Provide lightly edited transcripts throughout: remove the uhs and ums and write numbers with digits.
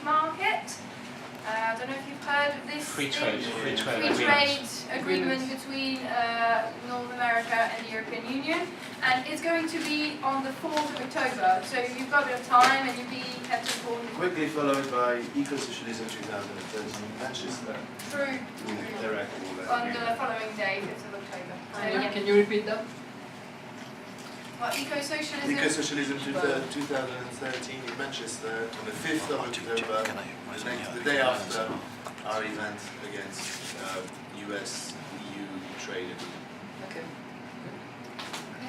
market. I don't know if you've heard of this. Free trade agreement between North America and the European Union, and it's going to be on the 4th of October. So you've got a bit of time, and you'll be kept informed. Quickly followed by Ecosocialism 2013 in Manchester. Through on the following day, 5th of October. So, yeah. Can you repeat that? What, Ecosocialism? Ecosocialism 2013 in Manchester on the 5th of October, the day after our event against US-EU trade agreement. Okay.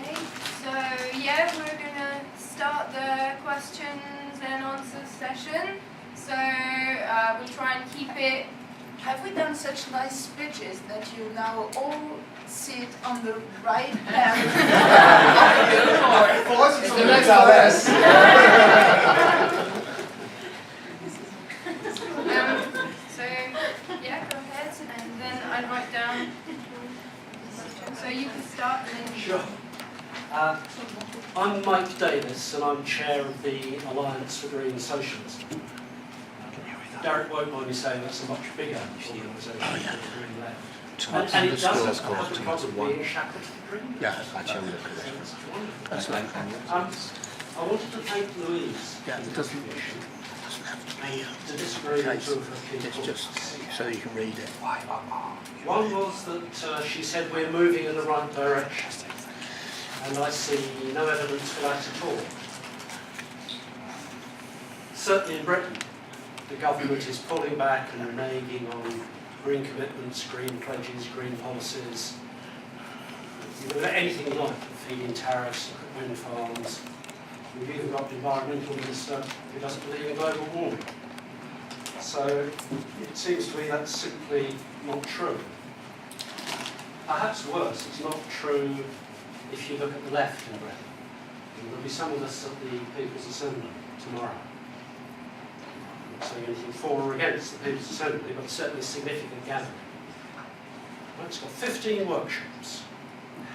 Okay, so yeah, we're going to start the questions and answers session. So we'll try and keep it. Have we done such nice speeches that you now all sit on the right hand? The next less. So yeah, go ahead, and then I'll write down. So you can start. And then Sure. I'm Mike Davis, and I'm chair of the Alliance for Green Socialism. Derek won't mind me saying that's a much bigger organisation than the Green Left. And it doesn't have the problem of being shackled to the Green. Yeah, actually, that's right. I wanted to thank Louise to disagree with two of her key It's points. just so you can read it. One was that she said we're moving in the right direction, and I see no evidence for that at all. Certainly in Britain, the government is pulling back and reneging on green commitments, green pledges, green policies. You look at anything like the feed-in tariffs, look at wind farms. We've even got the environmental minister who doesn't believe in global warming. So it seems to me that's simply not true. Perhaps worse, it's not true if you look at the left in Britain. And there'll be some of us at the People's Assembly tomorrow. I'm not saying anything for or against the People's Assembly, but certainly a significant gathering. Well, it's got 15 workshops.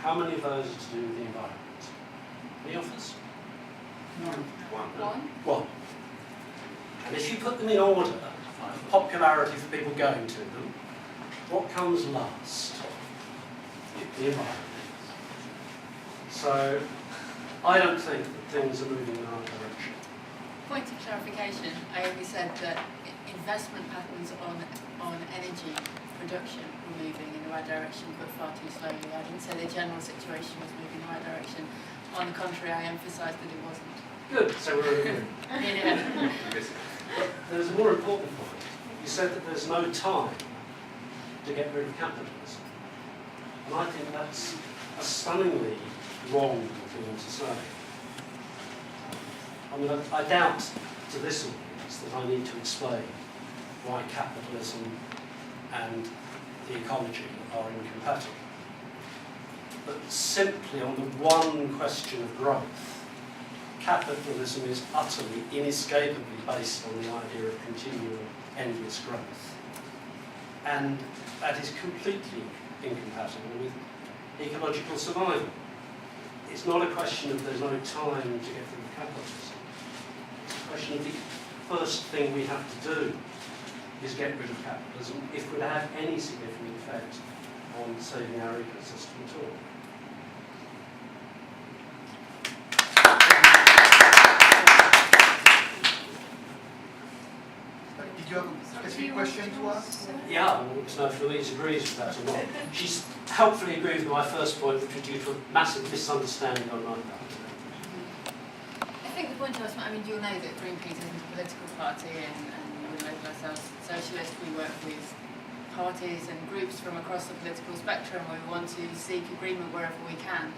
How many of those are to do with the environment? Any of us? One. And if you put them in order of popularity for people going to them, what comes last? The environment. So I don't think that things are moving in the right direction. Point of clarification, I only said that investment patterns on energy production were moving in the right direction, but far too slowly. I didn't say the general situation was moving in the right direction. On the contrary, I emphasised that it wasn't. Good, so we're agreeing. Yeah. But there's a more important point. You said that there's no time to get rid of capitalism. And I think that's a stunningly wrong thing to say. I mean, I doubt to this audience that I need to explain why capitalism and the ecology are incompatible. But simply on the one question of growth, capitalism is utterly, inescapably based on the idea of continual, endless growth. And that is completely incompatible with ecological survival. It's not a question of there's no time to get rid of capitalism. It's a question of the first thing we have to do is get rid of capitalism if we're to have any significant effect on saving our ecosystem at all. Did you have a specific question to ask? Yeah, I want to know if Louise agrees with that or not. She's helpfully agreed with my first point, which was due to a massive misunderstanding on my part. I think the point I was, I mean, you'll know that Greenpeace isn't a political party, and we label ourselves socialist. We work with parties and groups from across the political spectrum. We want to seek agreement wherever we can.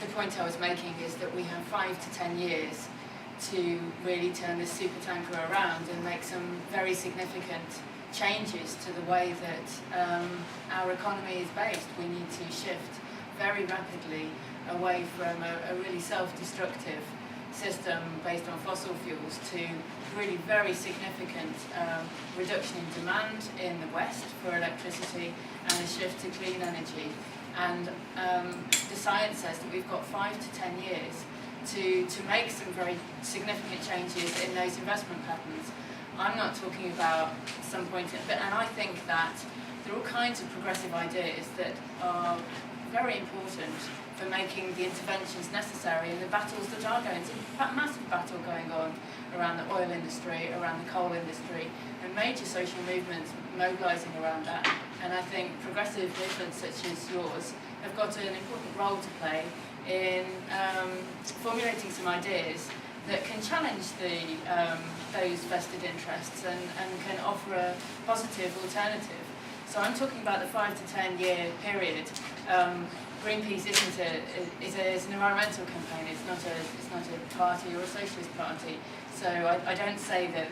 The point I was making is that we have 5 to 10 years to really turn this supertanker around and make some very significant changes to the way that our economy is based. We need to shift very rapidly away from a really self-destructive system based on fossil fuels to really very significant reduction in demand in the West for electricity and a shift to clean energy. And the science says that we've got 5 to 10 years to make some very significant changes in those investment patterns. I'm not talking about some point, and I think that there are all kinds of progressive ideas that are very important for making the interventions necessary in the battles that are going. It's a massive battle going on around the oil industry, around the coal industry, and major social movements mobilising around that. And I think progressive movements such as yours have got an important role to play in formulating some ideas that can challenge those vested interests and can offer a positive alternative. So I'm talking about the 5 to 10 year period. Greenpeace is an environmental campaign. It's not a party or a socialist party. So I don't say that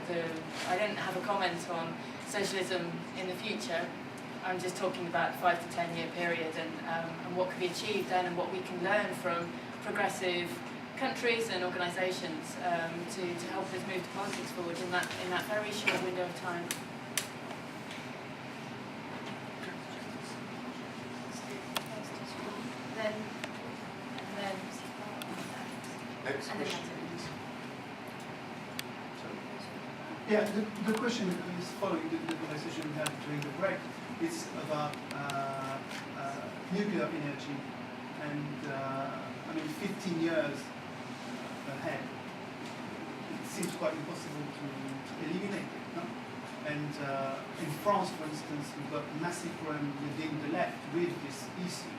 I don't have a comment on socialism in the future. I'm just talking about 5 to 10 year period and what could be achieved then and what we can learn from progressive countries and organisations to help us move the politics forward in that very short window of time. Next question. Yeah, the question is following the conversation we had during the break. It's about nuclear energy, and I mean 15 years ahead. It seems quite impossible to eliminate it, no? And in France, for instance, we've got massive problem within the left with this issue.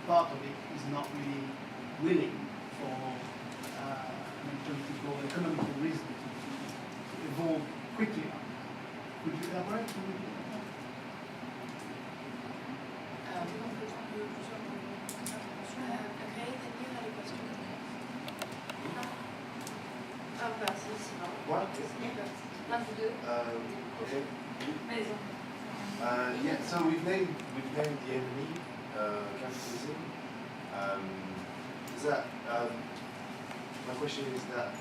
Part of it is not really willing for political, economical reasons to evolve quickly. Could you elaborate a little bit on that? Okay, then you had a question. What? L'un de deux. Okay. Maison. Yeah. So we've named the enemy capitalism. Is that my question is that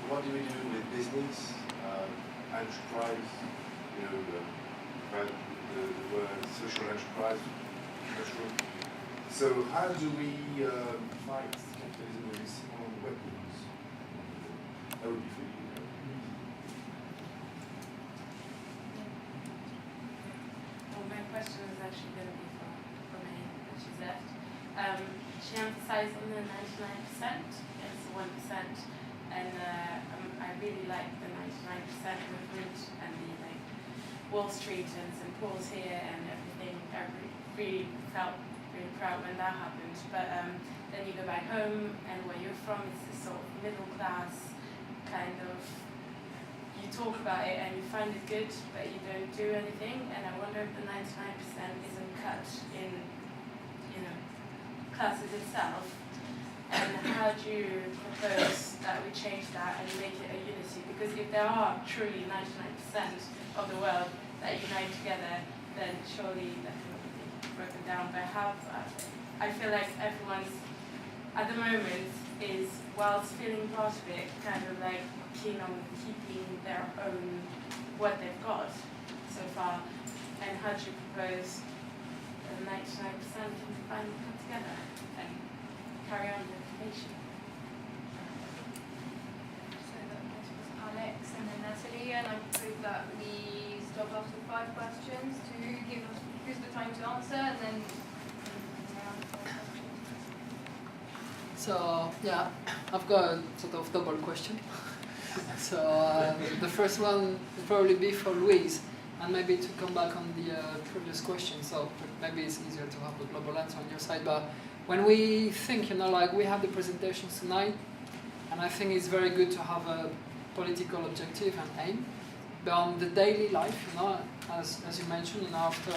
what do we do with business, enterprise, the word social enterprise, so how do we fight capitalism with its own weapons? That would be for you. Well, my question is actually going to be for me, but she's left. She emphasized on the 99% as 1%, and I really like the 99% movement and the Wall Street and St. Paul's here and everything. I really felt really proud when that happened. But then you go back home, and where you're from, it's this sort of middle class kind of. You talk about it and you find it good, but you don't do anything. And I wonder if the 99% isn't cut in, classes itself. And how do you propose that we change that and make it a unity? Because if there are truly 99% of the world that unite together, then surely that can be broken down. But how? I feel like everyone's at the moment is, whilst feeling part of it, kind of like keen on keeping their own what they've got so far. And how do you propose that 99% can finally come together and carry on the information? So that was Alex and then Natalie, and I propose that we stop after 5 questions to give the time to answer, and then around 4 questions. So yeah, I've got a sort of double question. So the first one will probably be for Louise, and maybe to come back on the previous question. So maybe it's easier to have a global answer on your side. But when we think, we have the presentations tonight, and I think it's very good to have a political objective and aim. But on the daily life, as you mentioned, after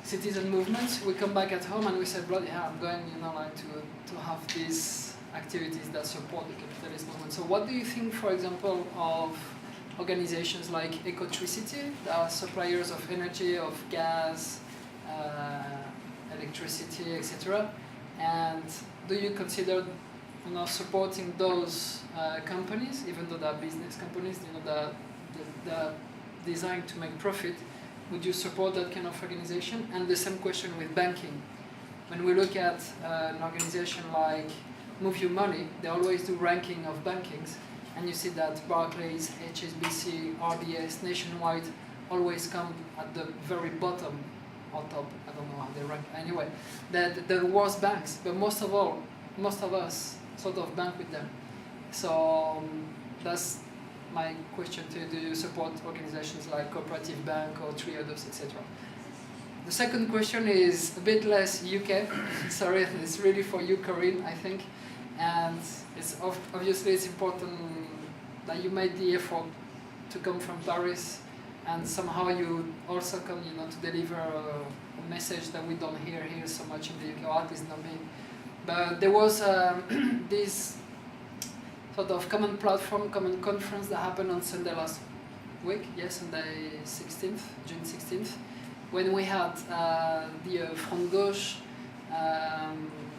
citizen movements, we come back at home and we say, bloody hell, I'm going, to have these activities that support the capitalist movement. So what do you think, for example, of organizations like Ecosocialism, that are suppliers of energy, of gas, electricity, etc. And do you consider supporting those companies, even though they're business companies, that are designed to make profit? Would you support that kind of organization? And the same question with banking. when we look at an organization like Move Your Money, they always do ranking of bankings, and you see that Barclays, HSBC, RBS, Nationwide always come at the very bottom or top. I don't know how they rank. Anyway, the worst banks, but most of us sort of bank with them. So that's my question to you. Do you support organizations like Cooperative Bank or Triodos, etc.? The second question is a bit less UK. Sorry, it's really for you, Corinne, I think. And it's obviously it's important that you made the effort to come from Paris, and somehow you also come, to deliver a message that we don't hear here so much in the UK, or at least not me. But there was this sort of common platform, common conference that happened on Sunday last week, Sunday 16th, June 16th, when we had the Gauche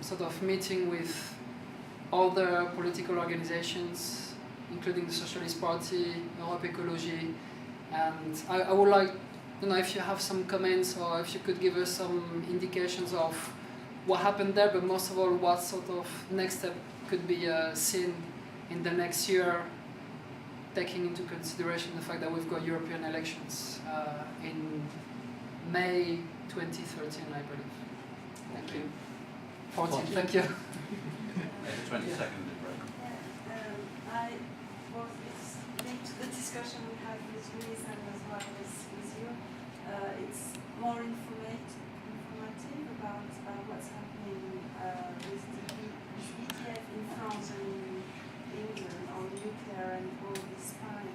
sort of meeting with other political organizations, including the Socialist Party, Europe Ecology, and I would like, if you have some comments or if you could give us some indications of what happened there, but most of all, what sort of next step could be seen in the next year, taking into consideration the fact that we've got European elections in May 2013, I believe. Thank you. 14, thank you. The 22nd, it's linked to the discussion we had with Luis and as well with you. It's more informative about what's happening with ETF in France and in England on nuclear and all this kind.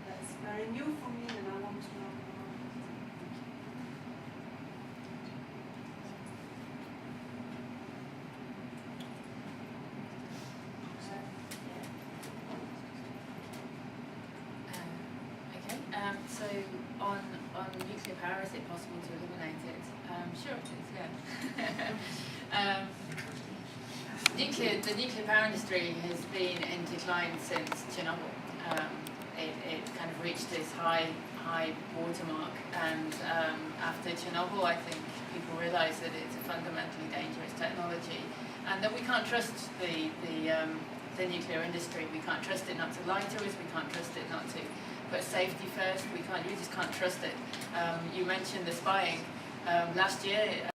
That's very new for me, and I want to know more. So on nuclear power, is it possible to eliminate it? Sure it is, yeah. The nuclear power industry has been in decline since Chernobyl. It kind of reached this high watermark, and after Chernobyl, I think people realised that it's a fundamentally dangerous technology, and that we can't trust the nuclear industry. We can't trust it not to lie to us. We can't trust it not to put safety first. You just can't trust it. You mentioned the spying. Last year